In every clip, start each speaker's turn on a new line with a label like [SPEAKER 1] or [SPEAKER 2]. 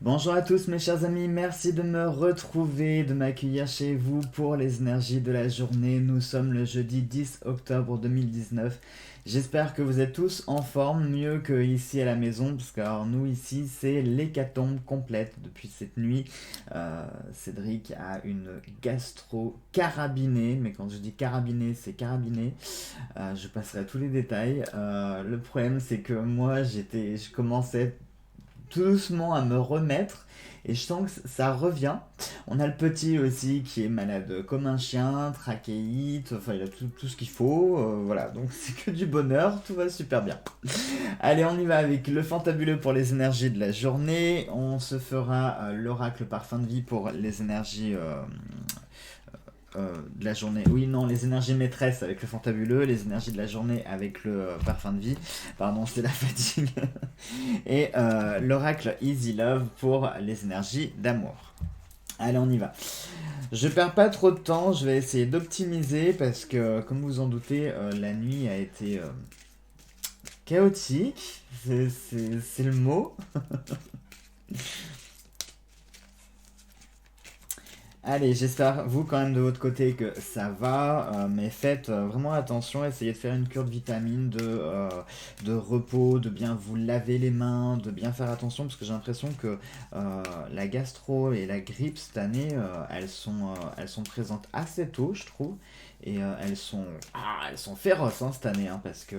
[SPEAKER 1] Bonjour à tous mes chers amis, merci de me retrouver, de m'accueillir chez vous pour les énergies de la journée. Nous sommes le jeudi 10 octobre 2019. J'espère que vous êtes tous en forme, mieux que ici à la maison, parce que alors, nous ici c'est l'hécatombe complète depuis cette nuit. Cédric a une gastro carabinée, mais quand je dis carabinée, c'est carabiné. Je passerai à tous les détails. Le problème c'est que moi je commençais tout doucement à me remettre et je sens que ça revient. On a le petit aussi qui est malade comme un chien, trachéite, enfin il a tout ce qu'il faut, voilà, donc c'est que du bonheur, tout va super bien. Allez, on y va avec le fantabuleux pour les énergies de la journée, on se fera l'oracle parfum de vie pour les énergies de la journée. Oui, non, les énergies maîtresses avec le fantabuleux, les énergies de la journée avec le parfum de vie. Pardon, c'est la fatigue. Et l'oracle Easy Love pour les énergies d'amour. Allez, on y va. Je perds pas trop de temps, je vais essayer d'optimiser parce que, comme vous en doutez, la nuit a été chaotique. C'est le mot. Allez, j'espère, vous, quand même, de votre côté, que ça va, mais faites vraiment attention, essayez de faire une cure de vitamines, de repos, de bien vous laver les mains, de bien faire attention, parce que j'ai l'impression que la gastro et la grippe, cette année, elles sont présentes assez tôt, je trouve, et elles sont féroces, hein, cette année, hein, parce que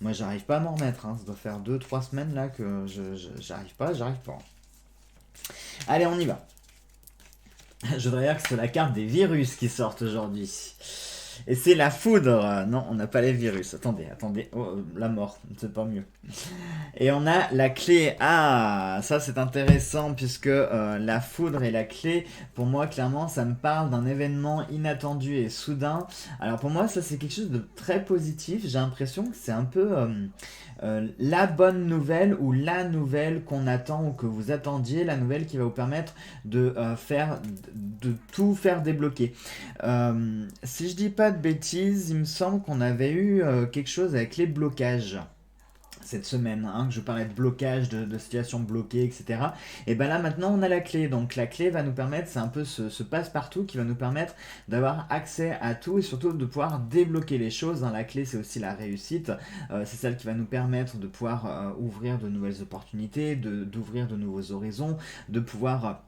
[SPEAKER 1] moi, j'arrive pas à m'en remettre, hein, ça doit faire 2 3 semaines, là, que j'arrive pas. Allez, on y va. Je voudrais dire que c'est la carte des virus qui sortent aujourd'hui. Et c'est la foudre. Non, on n'a pas les virus. Attendez. Oh, la mort, c'est pas mieux. Et on a la clé. Ah, ça c'est intéressant puisque la foudre et la clé, pour moi, clairement, ça me parle d'un événement inattendu et soudain. Alors pour moi, ça c'est quelque chose de très positif. J'ai l'impression que c'est un peu la bonne nouvelle ou la nouvelle qu'on attend ou que vous attendiez, la nouvelle qui va vous permettre de tout faire débloquer. Si je dis pas de bêtises, il me semble qu'on avait eu quelque chose avec les blocages cette semaine, hein, que je parlais de blocage, de situations bloquées, etc. Et ben là maintenant on a la clé, donc la clé va nous permettre, c'est un peu ce passe-partout qui va nous permettre d'avoir accès à tout et surtout de pouvoir débloquer les choses, hein. La clé c'est aussi la réussite, c'est celle qui va nous permettre de pouvoir ouvrir de nouvelles opportunités, d'ouvrir de nouveaux horizons, de pouvoir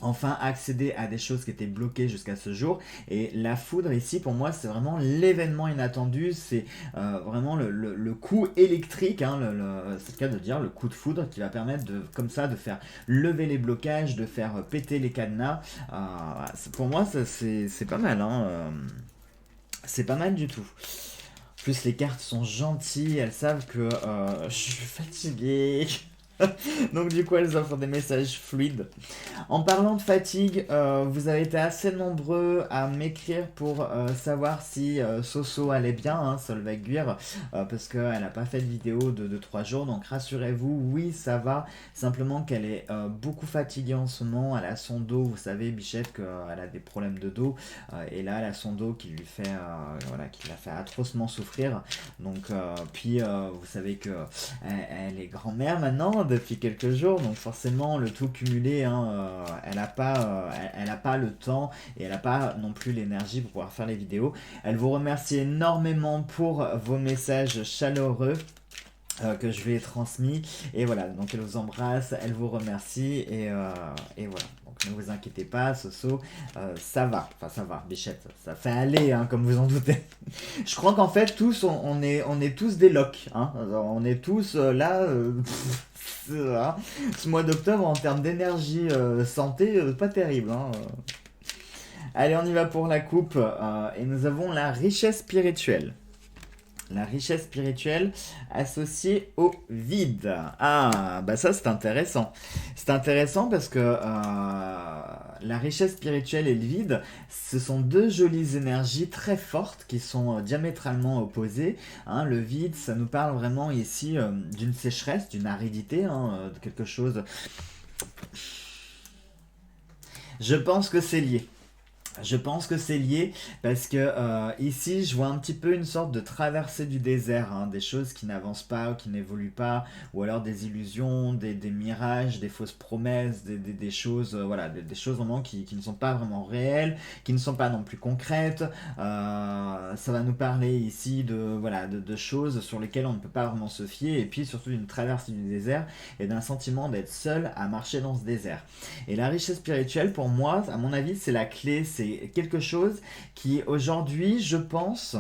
[SPEAKER 1] enfin accéder à des choses qui étaient bloquées jusqu'à ce jour. Et la foudre ici pour moi c'est vraiment l'événement inattendu, c'est vraiment le coup électrique, hein, c'est le cas de dire, le coup de foudre qui va permettre de, comme ça, de faire lever les blocages, de faire péter les cadenas. Pour moi c'est pas mal, hein, c'est pas mal du tout. Plus les cartes sont gentilles, elles savent que je suis fatigué. Donc du coup elles offrent des messages fluides. En parlant de fatigue, vous avez été assez nombreux à m'écrire pour savoir si Soso allait bien, hein, Solveig Guir, parce qu'elle n'a pas fait de vidéo de 3 jours, donc rassurez-vous, oui ça va, simplement qu'elle est beaucoup fatiguée en ce moment, elle a son dos, vous savez Bichette qu'elle a des problèmes de dos, et là elle a son dos qui lui fait, voilà, qui la fait atrocement souffrir, donc puis vous savez que elle est grand-mère maintenant depuis quelques jours, donc forcément le tout cumulé, hein, elle a pas le temps et elle n'a pas non plus l'énergie pour pouvoir faire les vidéos. Elle vous remercie énormément pour vos messages chaleureux que je lui ai transmis. Et voilà, donc elle vous embrasse, elle vous remercie et voilà. Donc ne vous inquiétez pas, Soso, ça va. Enfin ça va, Bichette, ça fait aller, hein, comme vous en doutez. Je crois qu'en fait tous, on est tous des locs. Hein. Alors, on est tous là... hein. Ce mois d'octobre en termes d'énergie santé, pas terrible. Hein. Allez, on y va pour la coupe. Et nous avons la richesse spirituelle. La richesse spirituelle associée au vide. Ah, bah ça c'est intéressant. C'est intéressant parce que la richesse spirituelle et le vide, ce sont deux jolies énergies très fortes qui sont diamétralement opposées. Hein. Le vide, ça nous parle vraiment ici d'une sécheresse, d'une aridité, hein, de quelque chose. Je pense que c'est lié. Je pense que c'est lié parce que ici je vois un petit peu une sorte de traversée du désert, hein, des choses qui n'avancent pas ou qui n'évoluent pas, ou alors des illusions, des mirages, des fausses promesses, des choses, voilà, des choses vraiment qui ne sont pas vraiment réelles, qui ne sont pas non plus concrètes. Ça va nous parler ici de, voilà, de choses sur lesquelles on ne peut pas vraiment se fier, et puis surtout d'une traversée du désert et d'un sentiment d'être seul à marcher dans ce désert. Et la richesse spirituelle, pour moi, à mon avis, c'est la clé, c'est quelque chose qui, aujourd'hui, je pense,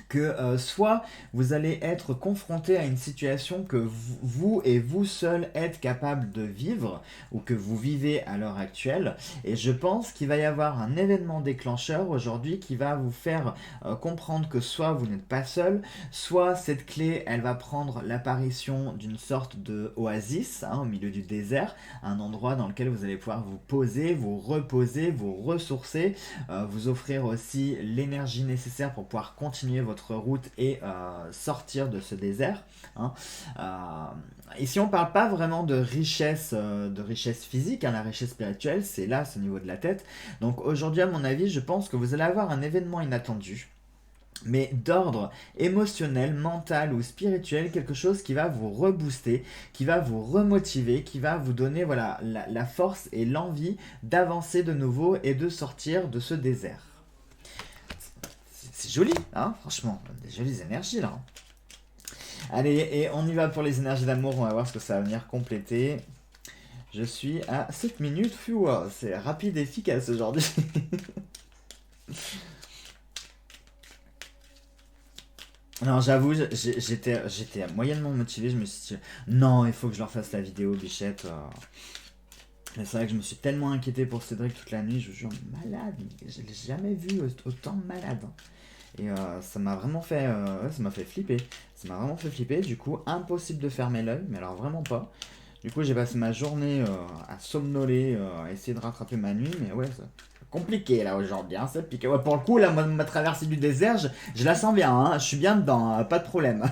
[SPEAKER 1] que soit vous allez être confronté à une situation que vous et vous seul êtes capable de vivre ou que vous vivez à l'heure actuelle, et je pense qu'il va y avoir un événement déclencheur aujourd'hui qui va vous faire comprendre que soit vous n'êtes pas seul, soit cette clé elle va prendre l'apparition d'une sorte de oasis, hein, au milieu du désert, un endroit dans lequel vous allez pouvoir vous poser, vous reposer, vous ressourcer, vous offrir aussi l'énergie nécessaire pour pouvoir continuer votre route et sortir de ce désert, hein. Ici on parle pas vraiment de richesse physique, hein. La richesse spirituelle c'est là, c'est au niveau de la tête. Donc aujourd'hui à mon avis je pense que vous allez avoir un événement inattendu, mais d'ordre émotionnel, mental ou spirituel, quelque chose qui va vous rebooster, qui va vous remotiver, qui va vous donner voilà, la force et l'envie d'avancer de nouveau et de sortir de ce désert. C'est joli, hein, franchement, des jolies énergies là. Allez, et on y va pour les énergies d'amour, on va voir ce que ça va venir compléter. Je suis à 7 minutes, c'est rapide et efficace aujourd'hui. Non, j'avoue, j'étais moyennement motivé, je me suis dit, non, il faut que je leur fasse la vidéo, Bichette. Mais c'est vrai que je me suis tellement inquiété pour Cédric toute la nuit, je vous jure, malade, je l'ai jamais vu autant malade, hein. Et ça m'a vraiment fait, ouais, ça m'a fait flipper. Ça m'a vraiment fait flipper. Du coup, impossible de fermer l'œil, mais alors vraiment pas. Du coup, j'ai passé ma journée à somnoler, à essayer de rattraper ma nuit, mais ouais, c'est compliqué là aujourd'hui, hein, c'est piqué. Ouais, pour le coup, là, ma traversée du désert, je la sens bien, hein, je suis bien dedans, hein, pas de problème.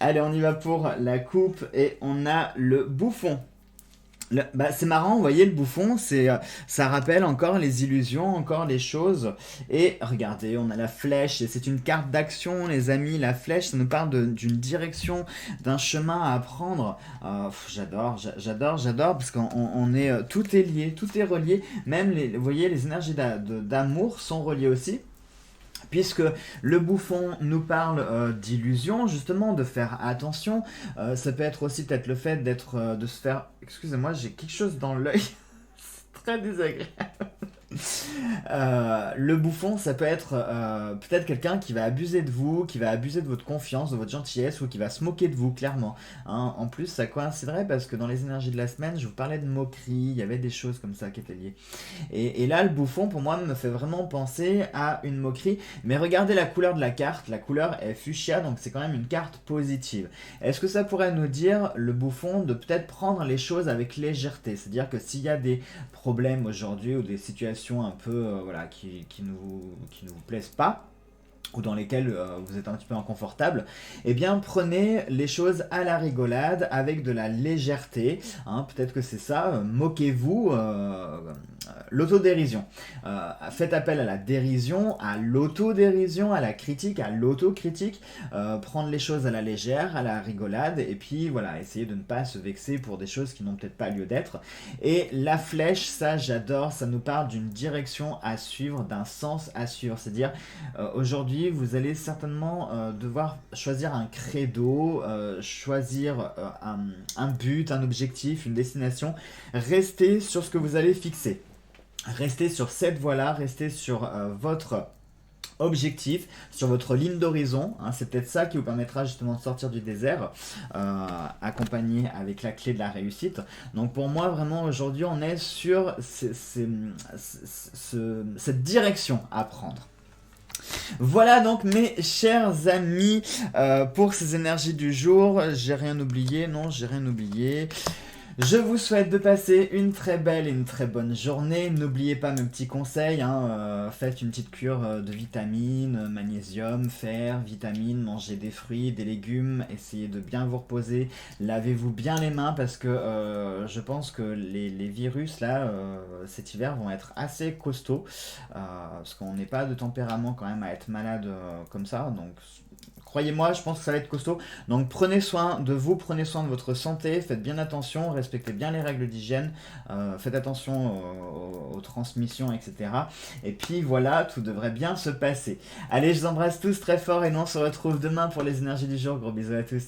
[SPEAKER 1] Allez, on y va pour la coupe et on a le bouffon. Bah, c'est marrant, vous voyez, le bouffon, ça rappelle encore les illusions, encore les choses. Et regardez, on a la flèche, et c'est une carte d'action, les amis. La flèche, ça nous parle d'une direction, d'un chemin à prendre. J'adore, parce qu'on est, tout est lié, tout est relié. Même, vous voyez, les énergies d'amour sont reliées aussi. Puisque le bouffon nous parle d'illusion, justement, de faire attention. Ça peut être aussi peut-être le fait de se faire... Excusez-moi, j'ai quelque chose dans l'œil. C'est très désagréable. Le bouffon, ça peut être peut-être quelqu'un qui va abuser de vous, qui va abuser de votre confiance, de votre gentillesse, ou qui va se moquer de vous, clairement, hein. En plus, ça coïnciderait parce que dans les énergies de la semaine, je vous parlais de moquerie, il y avait des choses comme ça qui étaient liées. Et là, le bouffon, pour moi, me fait vraiment penser à une moquerie. Mais regardez la couleur de la carte, la couleur est fuchsia, donc c'est quand même une carte positive. Est-ce que ça pourrait nous dire, le bouffon, de peut-être prendre les choses avec légèreté? C'est-à-dire que s'il y a des problèmes aujourd'hui ou des situations un peu voilà, qui ne vous plaisent pas, ou dans lesquelles vous êtes un petit peu inconfortable, eh bien prenez les choses à la rigolade, avec de la légèreté, hein, peut-être que c'est ça, moquez-vous, l'autodérision. Faites appel à la dérision, à l'autodérision, à la critique, à l'autocritique, prendre les choses à la légère, à la rigolade, et puis voilà, essayez de ne pas se vexer pour des choses qui n'ont peut-être pas lieu d'être. Et la flèche, ça j'adore, ça nous parle d'une direction à suivre, d'un sens à suivre, c'est-à-dire aujourd'hui vous allez certainement devoir choisir un credo, choisir un but, un objectif, une destination. Restez sur ce que vous allez fixer. Restez sur cette voie-là, restez sur votre objectif, sur votre ligne d'horizon, hein. C'est peut-être ça qui vous permettra justement de sortir du désert, accompagné avec la clé de la réussite. Donc pour moi vraiment aujourd'hui on est sur cette direction à prendre. Voilà donc mes chers amis pour ces énergies du jour. J'ai rien oublié, non j'ai rien oublié. Je vous souhaite de passer une très belle et une très bonne journée. N'oubliez pas mes petits conseils, hein, faites une petite cure de vitamines, magnésium, fer, vitamines, mangez des fruits, des légumes, essayez de bien vous reposer, lavez-vous bien les mains parce que je pense que les virus là cet hiver vont être assez costauds parce qu'on n'est pas de tempérament quand même à être malade comme ça, donc croyez-moi, je pense que ça va être costaud. Donc prenez soin de vous, prenez soin de votre santé, faites bien attention, respectez bien les règles d'hygiène, faites attention aux transmissions, etc. Et puis voilà, tout devrait bien se passer. Allez, je vous embrasse tous très fort et nous on se retrouve demain pour les énergies du jour. Gros bisous à tous.